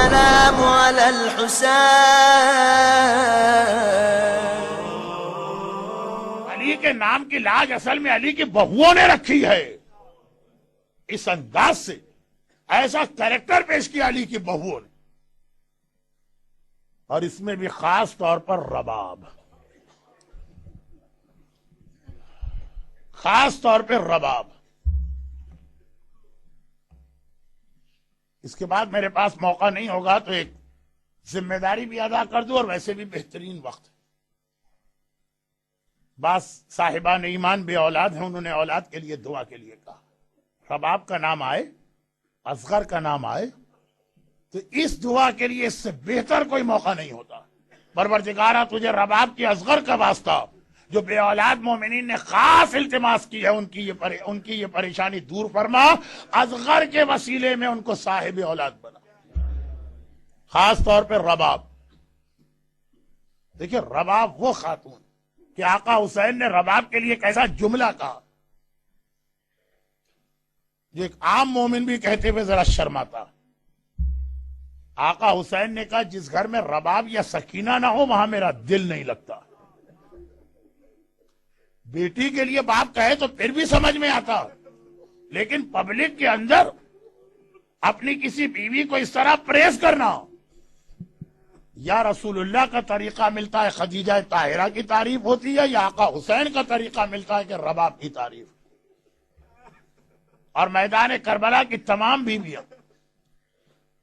السلام على الحسين. علی کے نام کی لاج اصل میں علی کی بہوؤں نے رکھی ہے. اس انداز سے ایسا کریکٹر پیش کیا علی کی بہوؤں نے، اور اس میں بھی خاص طور پر رباب، خاص طور پہ رباب. اس کے بعد میرے پاس موقع نہیں ہوگا تو ایک ذمہ داری بھی ادا کر دوں، اور ویسے بھی بہترین وقت. بعض صاحبان ایمان بے اولاد ہیں، انہوں نے اولاد کے لیے دعا کے لیے کہا. رباب کا نام آئے، اصغر کا نام آئے تو اس دعا کے لیے اس سے بہتر کوئی موقع نہیں ہوتا. پروردگارہ تجھے رباب کی اصغر کا واسطہ، جو بے اولاد مومنین نے خاص التماس کی ہے، ان کی یہ پریشانی دور فرما. اصغر کے وسیلے میں ان کو صاحب اولاد بنا، خاص طور پہ رباب. دیکھیں رباب وہ خاتون کہ آقا حسین نے رباب کے لیے کیسا جملہ کہا جو ایک عام مومن بھی کہتے ہوئے ذرا شرماتا. آقا حسین نے کہا جس گھر میں رباب یا سکینہ نہ ہو وہاں میرا دل نہیں لگتا. بیٹی کے لیے باپ کہے تو پھر بھی سمجھ میں آتا، لیکن پبلک کے اندر اپنی کسی بیوی کو اس طرح پریس کرنا. یا رسول اللہ کا طریقہ ملتا ہے خدیجہ طاہرہ کی تعریف ہوتی ہے، یا آقا حسین کا طریقہ ملتا ہے کہ رباب کی تعریف. اور میدان کربلا کی تمام بیویاں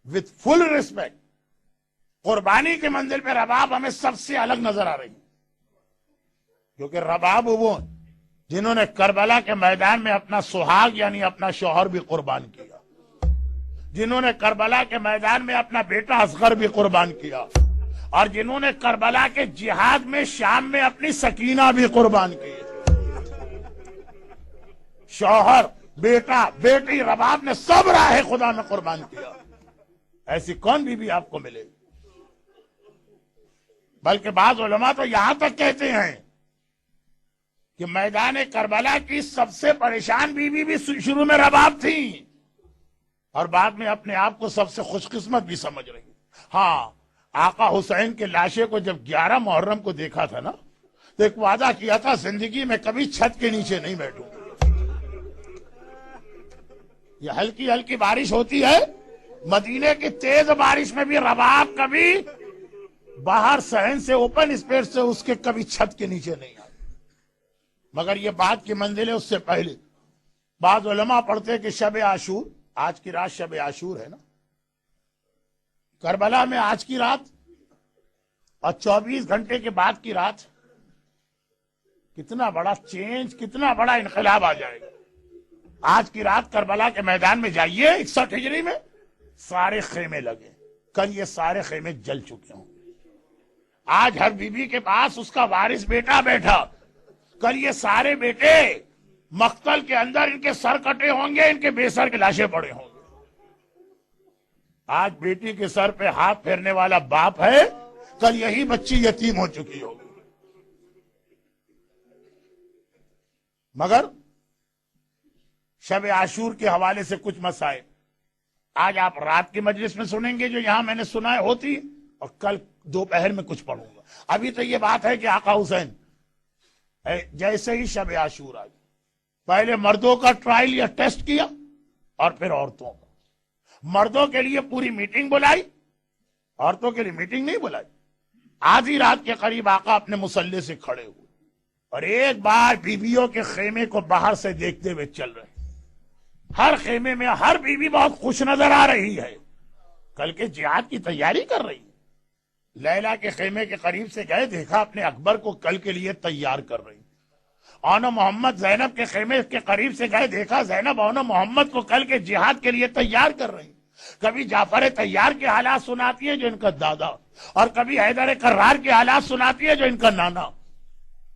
وتھ فل ریسپیکٹ قربانی کے منزل پہ رباب ہمیں سب سے الگ نظر آ رہی ہے، کیونکہ رباب وہ جنہوں نے کربلا کے میدان میں اپنا سہاگ یعنی اپنا شوہر بھی قربان کیا، جنہوں نے کربلا کے میدان میں اپنا بیٹا اصغر بھی قربان کیا، اور جنہوں نے کربلا کے جہاد میں شام میں اپنی سکینہ بھی قربان کی. شوہر، بیٹا، بیٹی، رباب نے سب راہ خدا میں قربان کیا. ایسی کون بھی آپ کو ملے گی؟ بلکہ بعض علماء تو یہاں تک کہتے ہیں کہ میدان کربلا کی سب سے پریشان بیوی بھی شروع میں رباب تھی، اور بعد میں اپنے آپ کو سب سے خوش قسمت بھی سمجھ رہی. ہاں، آقا حسین کے لاشے کو جب 11 محرم کو دیکھا تھا نا تو ایک وعدہ کیا تھا زندگی میں کبھی چھت کے نیچے نہیں بیٹھوں. یہ ہلکی ہلکی بارش ہوتی ہے، مدینے کی تیز بارش میں بھی رباب کبھی باہر صحن سے اوپن اسپیس سے اس کے کبھی چھت کے نیچے نہیں آئی. مگر یہ بات کی منزل ہے. اس سے پہلے بعض علماء پڑھتے کہ شب عاشور، آج کی رات شب عاشور ہے نا، کربلا میں آج کی رات اور 24 گھنٹے کے بعد کی رات کتنا بڑا چینج، کتنا بڑا انقلاب آ جائے گا. آج کی رات کربلا کے میدان میں جائیے 61 ہجری میں سارے خیمے لگے، کل یہ سارے خیمے جل چکے ہوں. آج ہر بیوی کے پاس اس کا وارث بیٹا بیٹھا، کل یہ سارے بیٹے مقتل کے اندر ان کے سر کٹے ہوں گے، ان کے بے سر کے لاشیں پڑے ہوں گے. آج بیٹی کے سر پہ ہاتھ پھیرنے والا باپ ہے، کل یہی بچی یتیم ہو چکی ہوگی. مگر شب عاشور کے حوالے سے کچھ مسائل آج آپ رات کی مجلس میں سنیں گے جو یہاں میں نے سنا ہے ہوتی، اور کل دوپہر میں کچھ پڑھوں گا. ابھی تو یہ بات ہے کہ آقا حسین جیسے ہی شب عاشور آئی پہلے مردوں کا ٹرائل یا ٹیسٹ کیا اور پھر عورتوں کا. مردوں کے لیے پوری میٹنگ بلائی، عورتوں کے لیے میٹنگ نہیں بلائی. آدھی رات کے قریب آقا اپنے مسلح سے کھڑے ہوئے اور ایک بار بیویوں کے خیمے کو باہر سے دیکھتے ہوئے چل رہے. ہر خیمے میں ہر بیوی بہت خوش نظر آ رہی ہے، کل کے جہاد کی تیاری کر رہی ہے. لیلا کے خیمے کے قریب سے گئے، دیکھا اپنے اکبر کو کل کے لیے تیار کر رہی. آنو محمد زینب کے خیمے کے قریب سے گئے، دیکھا زینب آنو محمد کو کل کے جہاد کے لیے تیار کر رہی. کبھی جعفر تیار کے حالات سناتی ہے جو ان کا دادا، اور کبھی حیدر کرار کے حالات سناتی ہے جو ان کا نانا.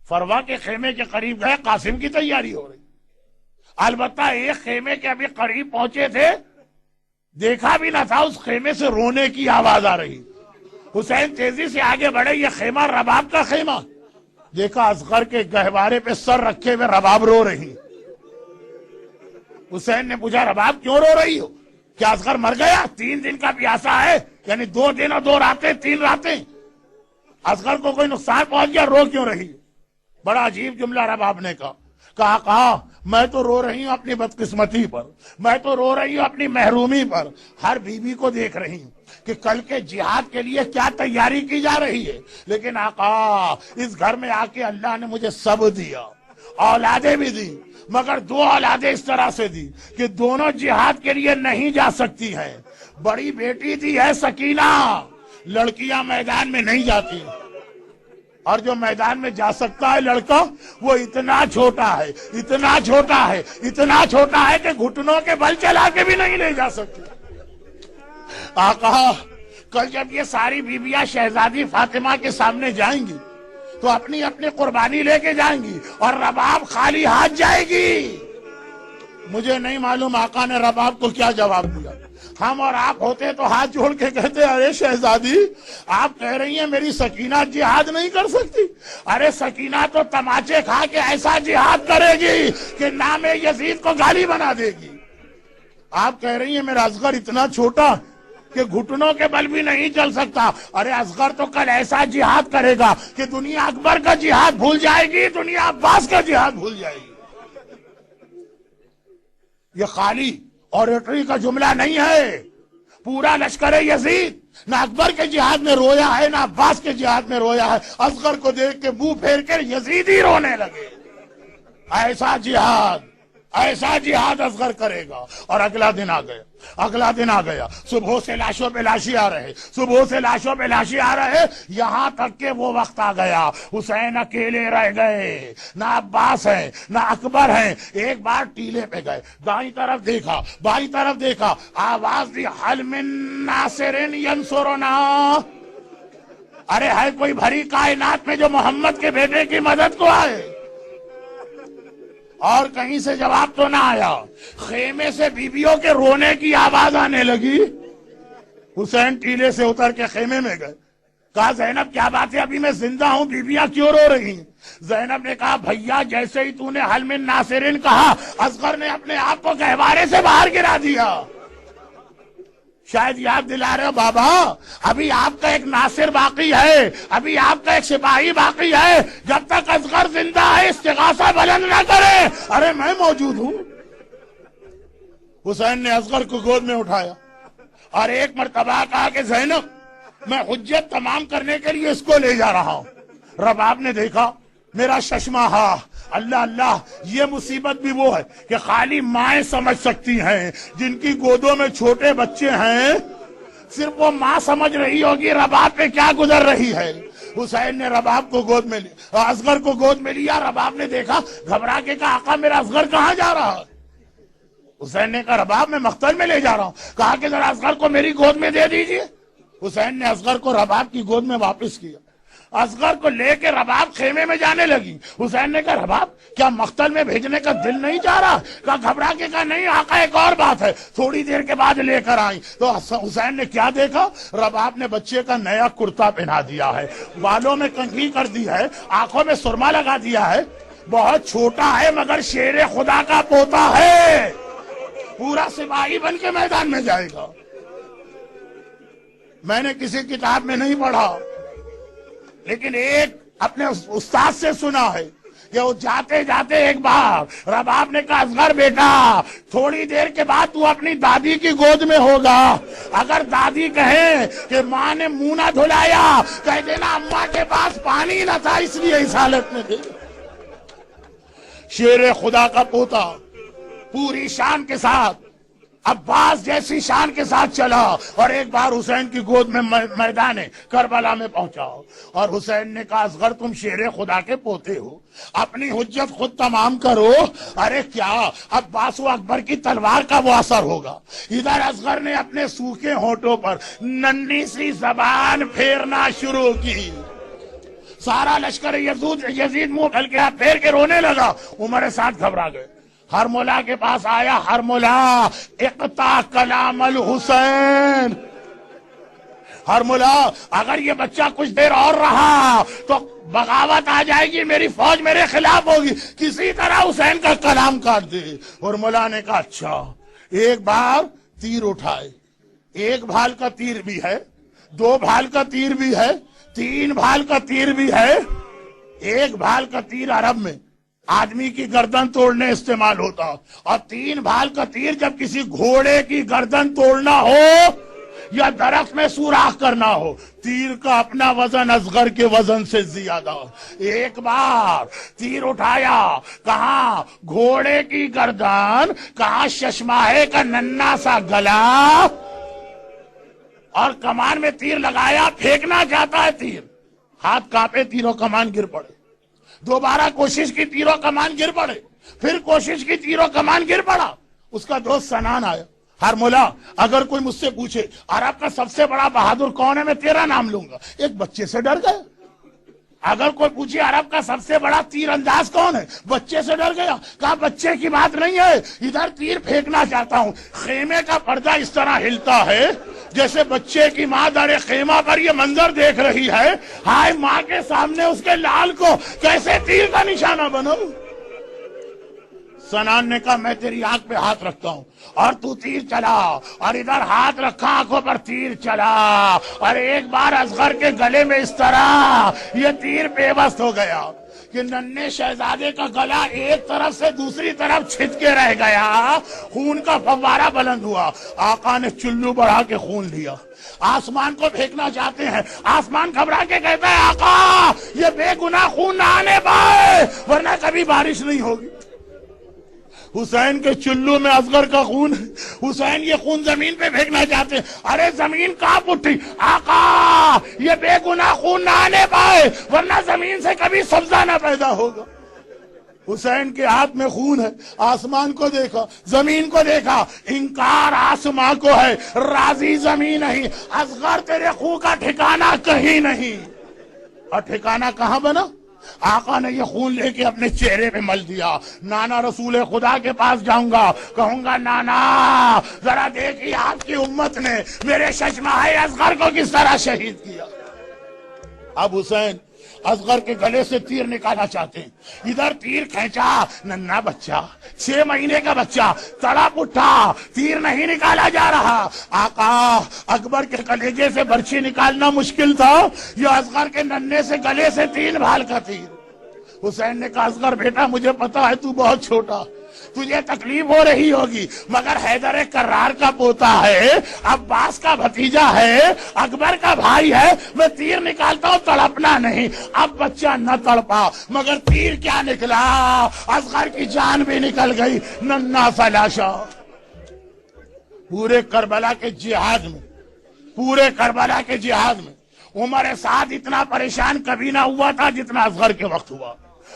فروا کے خیمے کے قریب گئے، قاسم کی تیاری ہو رہی. البتہ ایک خیمے کے ابھی قریب پہنچے تھے، دیکھا بھی نہ تھا اس خیمے سے رونے کی آواز آ رہی. حسین تیزی سے آگے بڑھے، یہ خیمہ رباب کا خیمہ. دیکھا اصغر کے گہوارے پہ سر رکھے ہوئے رباب رو رہی. حسین نے پوچھا رباب کیوں رو رہی ہو؟ کیا اصغر مر گیا؟ 3 دن کا پیاسا ہے، یعنی 2 دن اور 2 راتیں 3 راتیں اصغر کو کوئی نقصان پہنچ گیا رو کیوں رہی؟ بڑا عجیب جملہ رباب نے کہا میں تو رو رہی ہوں اپنی بدقسمتی پر، میں تو رو رہی ہوں اپنی محرومی پر، ہر بیوی کو دیکھ رہی ہوں کہ کل کے جہاد کے لیے کیا تیاری کی جا رہی ہے، لیکن آقا اس گھر میں آ کے اللہ نے مجھے سب دیا، اولادیں بھی دی، مگر 2 اولادیں اس طرح سے دی کہ دونوں جہاد کے لیے نہیں جا سکتی ہیں۔ بڑی بیٹی دی ہے سکینہ، لڑکیاں میدان میں نہیں جاتی، اور جو میدان میں جا سکتا ہے لڑکا وہ اتنا چھوٹا ہے، اتنا چھوٹا ہے، اتنا چھوٹا ہے کہ گھٹنوں کے بل چلا کے بھی نہیں لے جا سکتے۔ آقا کل جب یہ ساری بیویاں شہزادی فاطمہ کے سامنے جائیں گی تو اپنی اپنی قربانی لے کے جائیں گی اور رباب خالی ہاتھ جائے گی۔ مجھے نہیں معلوم آقا نے رباب کو کیا جواب دیا۔ ہم اور آپ ہوتے تو ہاتھ جوڑ کے کہتے ارے شہزادی آپ کہہ رہی ہیں میری سکینہ جہاد نہیں کر سکتی، ارے سکینہ تو تماچے کھا کے ایسا جہاد کرے گی کہ نام یزید کو گالی بنا دے گی۔ آپ کہہ رہی ہیں میرا اصغر اتنا چھوٹا کہ گھٹنوں کے بل بھی نہیں چل سکتا، ارے اصغر تو کل ایسا جہاد کرے گا کہ دنیا اکبر کا جہاد بھول جائے گی، دنیا عباس کا جہاد بھول جائے گی۔ یہ خالی اوریٹری کا جملہ نہیں ہے، پورا لشکر یزید نہ اکبر کے جہاد میں رویا ہے نہ عباس کے جہاد میں رویا ہے، اصغر کو دیکھ کے منہ پھیر کر یزیدی رونے لگے۔ ایسا جہاد اصغر کرے گا۔ اور اگلا دن آ گیا، صبح سے لاشوں پہ لاشیں آ رہے، یہاں تک کہ وہ وقت آ گیا حسین اکیلے رہ گئے، نہ عباس ہیں نہ اکبر ہیں۔ ایک بار ٹیلے پہ گئے، دائیں طرف دیکھا بائیں طرف دیکھا، آواز دی حل من ناصر ینصرنا، ارے ہے کوئی بھری کائنات میں جو محمد کے بیٹے کی مدد کو آئے؟ اور کہیں سے جواب تو نہ آیا۔ خیمے سے بیویوں کے رونے کی آواز آنے لگی۔ حسین ٹیلے سے اتر کے خیمے میں گئے، کہا زینب کیا بات ہے، ابھی میں زندہ ہوں، بیویاں کیوں رو رہی ہیں؟ زینب نے کہا بھیا جیسے ہی تو نے حل من ناصرین کہا اصغر نے اپنے آپ کو گہوارے سے باہر گرا دیا۔ شاید یاد دلا رہے ہو بابا، ابھی آپ کا ایک ناصر باقی ہے، ابھی آپ کا ایک سپاہی باقی ہے، جب تک اصغر زندہ ہے استغاثہ بلند نہ کرے۔ ارے میں موجود ہوں۔ حسین نے اصغر کو گود میں اٹھایا اور ایک مرتبہ کہا کہ زینب میں حجت تمام کرنے کے لیے اس کو لے جا رہا ہوں۔ رباب نے دیکھا میرا ششمہ ہاں، اللہ اللہ، یہ مصیبت بھی وہ ہے کہ خالی مائیں سمجھ سکتی ہیں، جن کی گودوں میں چھوٹے بچے ہیں صرف وہ ماں سمجھ رہی ہوگی رباب پہ کیا گزر رہی ہے۔ حسین نے رباب کو گود میں لیا، اصغر کو گود میں لیا۔ رباب نے دیکھا، گھبرا کے کہا آقا میرا اصغر کہاں جا رہا ہے؟ حسین نے کہا رباب میں مقتل میں لے جا رہا ہوں۔ کہا کہ ذرا اصغر کو میری گود میں دے دیجئے۔ حسین نے اصغر کو رباب کی گود میں واپس کیا، اصغر کو لے کے رباب خیمے میں جانے لگی۔ حسین نے کہا رباب کیا مقتل میں بھیجنے کا دل نہیں چاہ رہا؟ کہا گھبرا کے کہا نہیں آقا ایک اور بات ہے، تھوڑی دیر کے بعد لے کر آئی۔ تو حسین نے کیا دیکھا؟ رباب نے بچے کا نیا کرتا پہنا دیا ہے، بالوں میں کنگھی کر دی ہے، آنکھوں میں سرما لگا دیا ہے، بہت چھوٹا ہے مگر شیر خدا کا پوتا ہے، پورا سپاہی بن کے میدان میں جائے گا۔ میں نے کسی کتاب میں نہیں پڑھا، لیکن ایک اپنے استاد سے سنا ہے کہ وہ جاتے جاتے ایک بار رباب نے کہا اصغر بیٹا تھوڑی دیر کے بعد تو اپنی دادی کی گود میں ہوگا، اگر دادی کہیں کہ ماں نے منہ نہ دھلایا کہہ دینا اماں کے پاس پانی نہ تھا اس لیے اس حالت میں تھے۔ شیر خدا کا پوتا پوری شان کے ساتھ عباس جیسی شان کے ساتھ چلا اور ایک بار حسین کی گود میں میدان کربلا میں پہنچا، اور حسین نے کہا اصغر تم شیر خدا کے پوتے ہو، اپنی حجت خود تمام کرو۔ ارے کیا عباس و اکبر کی تلوار کا وہ اثر ہوگا؟ ادھر اصغر نے اپنے سوکھے ہونٹوں پر ننھی سی زبان پھیرنا شروع کی، سارا لشکر یزید منہ ڈھل کے ہاتھ پھیر کے رونے لگا۔ عمر سعد گھبرا گئے، ہرملا کے پاس آیا، ہرملا اقطع کلام الحسین، ہرملا اگر یہ بچہ کچھ دیر اور رہا تو بغاوت آ جائے گی، میری فوج میرے خلاف ہوگی، کسی طرح حسین کا کلام کاٹ دے۔ ہرملا نے کہا اچھا۔ ایک بار تیر اٹھائے، ایک بھال کا تیر بھی ہے 2 بھال کا تیر بھی ہے، 3 بھال کا تیر بھی ہے۔ 1 بھال کا تیر عرب میں آدمی کی گردن توڑنے استعمال ہوتا، اور 3 بھال کا تیر جب کسی گھوڑے کی گردن توڑنا ہو یا درخت میں سوراخ کرنا ہو۔ تیر کا اپنا وزن اصغر کے وزن سے زیادہ۔ ایک بار تیر اٹھایا، کہاں گھوڑے کی گردن، کہاں ششماہے کا ننھا سا گلا، اور کمان میں تیر لگایا، پھینکنا چاہتا ہے تیر، ہاتھ کانپے، تیروں کمان گر پڑے۔ دوبارہ کوشش کی، تیروں کمان گر پڑے، پھر کوشش کی، تیروں کمان گر پڑا۔ اس کا دوست سنان آیا، ہر مولا اگر کوئی مجھ سے پوچھے عرب کا سب سے بڑا بہادر کون ہے، میں تیرا نام لوں گا۔ ایک بچے سے ڈر گیا۔ اگر کوئی پوچھے عرب کا سب سے بڑا تیر انداز کون ہے، بچے سے ڈر گیا۔ کہا بچے کی بات نہیں ہے، ادھر تیر پھینکنا چاہتا ہوں۔ خیمے کا پردہ اس طرح ہلتا ہے جیسے بچے کی ماں در خیمہ پر یہ منظر دیکھ رہی ہے، ہائے ماں کے سامنے اس کے لال کو کیسے تیر کا نشانہ بناؤں۔ سنان نے کہا میں تیری آنکھ پہ ہاتھ رکھتا ہوں اور تو تیر چلا، اور ادھر ہاتھ رکھا، آنکھوں پر تیر چلا، اور ایک بار اصغر کے گلے میں اس طرح یہ تیر پیوست ہو گیا کہ ننھے شہزادے کا گلا ایک طرف سے دوسری طرف چھت کے رہ گیا، خون کا فوارہ بلند ہوا۔ آقا نے چلو بڑھا کے خون لیا، آسمان کو پھینکنا چاہتے ہیں، آسمان گھبرا کے کہتا ہے آقا یہ بے گناہ خون نہ آنے پائے ورنہ کبھی بارش نہیں ہوگی۔ حسین کے چلو میں اصغر کا خون ہے، حسین یہ خون زمین پہ پھینکنا چاہتے ہیں، ارے زمین کانپ اٹھی، آقا یہ بے گناہ خون نہ آنے پائے ورنہ زمین سے کبھی سبزہ نہ پیدا ہوگا۔ حسین کے ہاتھ میں خون ہے، آسمان کو دیکھا، زمین کو دیکھا، انکار آسمان کو ہے، راضی زمین نہیں۔ اصغر تیرے خون کا ٹھکانہ کہیں نہیں۔ اور ٹھکانہ کہاں بنا؟ آقا نے یہ خون لے کے اپنے چہرے پہ مل دیا۔ نانا رسول خدا کے پاس جاؤں گا، کہوں گا نانا ذرا دیکھیے آپ کی امت نے میرے ششماہے اصغر کو کس طرح شہید کیا۔ اب حسین اصغر کے گلے سے تیر نکالنا چاہتے ہیں، ادھر تیر کھینچا، ننھا بچہ 6 مہینے کا بچہ تڑپ اٹھا، تیر نہیں نکالا جا رہا۔ آقا اکبر کے کلیجے سے برچھی نکالنا مشکل تھا، یہ اصغر کے ننھے سے گلے سے 3 بھال کا تیر۔ حسین نے کہا اصغر بیٹا مجھے پتا ہے تو بہت چھوٹا، تجھے تکلیف ہو رہی ہوگی، مگر حیدر کرار کا پوتا ہے، عباس کا بھتیجا ہے، اکبر کا بھائی ہے، میں تیر نکالتا ہوں تڑپنا نہیں۔ اب بچہ نہ تڑپا مگر تیر کیا نکلا، اصغر کی جان بھی نکل گئی، ننھا سا لاشا۔ پورے کربلا کے جہاد میں عمر سعد اتنا پریشان کبھی نہ ہوا تھا جتنا اصغر کے وقت ہوا،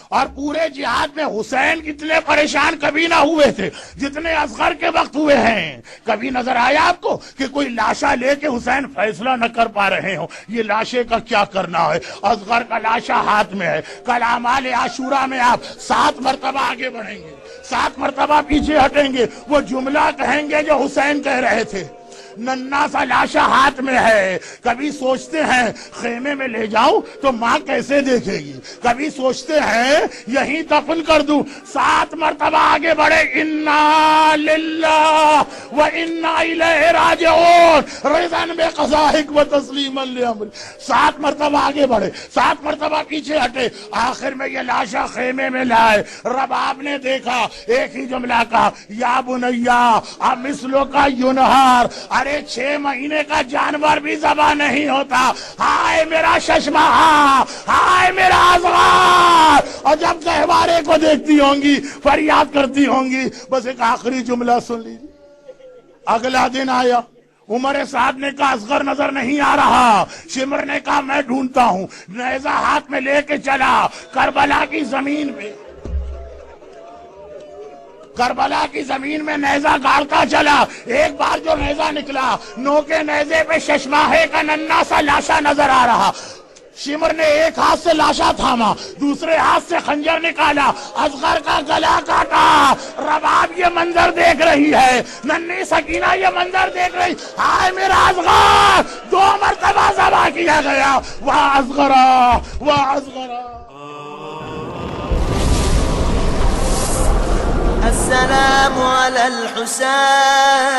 اور پورے جہاد میں حسین اتنے پریشان کبھی نہ ہوئے تھے جتنے اصغر کے وقت ہوئے ہیں۔ کبھی نظر آیا آپ کو کہ کوئی لاشا لے کے حسین فیصلہ نہ کر پا رہے ہوں یہ لاشے کا کیا کرنا ہے؟ اصغر کا لاشا ہاتھ میں ہے۔ کل اعمال عاشورہ میں آپ 7 مرتبہ آگے بڑھیں گے، 7 مرتبہ پیچھے ہٹیں گے، وہ جملہ کہیں گے جو حسین کہہ رہے تھے۔ ننھا سا لاشا ہاتھ میں ہے، کبھی سوچتے ہیں خیمے میں لے جاؤں تو ماں کیسے دیکھے گی، کبھی سوچتے ہیں یہیں دفن کر دوں۔ 7 مرتبہ آگے بڑھے، انا للہ و انا الیہ راجعون، رضا بقضائک و تسلیما لامر۔ 7 مرتبہ آگے بڑھے، 7 مرتبہ پیچھے ہٹے، آخر میں یہ لاشا خیمے میں لائے۔ رباب نے دیکھا، ایک ہی جملہ کہا، یا بنیا امثلو کا ینہار، ارے 6 مہینے کا جانور بھی ذبح نہیں ہوتا، ہائے میرا ششماہا، ہائے میرا اصغر۔ اور جب گہوارے کو دیکھتی ہوں گی فریاد کرتی ہوں گی۔ بس ایک آخری جملہ سن لیجیے۔ اگلا دن آیا، عمر سعد نے کہا اصغر نظر نہیں آ رہا، شمر نے کہا میں ڈھونڈتا ہوں، نیزہ ہاتھ میں لے کے چلا کربلا کی زمین پہ، کربلا کی زمین میں نیزہ گاڑتا چلا۔ ایک بار جو نیزہ نکلا، نوکے نیزے پہ ششماہے کا ننھا سا لاشا نظر آ رہا۔ شمر نے ایک ہاتھ سے لاشا تھاما، دوسرے ہاتھ سے خنجر نکالا، اصغر کا گلا کاٹا۔ رباب یہ منظر دیکھ رہی ہے، ننھی سکینہ یہ منظر دیکھ رہی، ہائے میرا اصغر، 2 مرتبہ ذبح کیا گیا، واہ اصغرا، واہ اصغرا۔ السلام على الحسين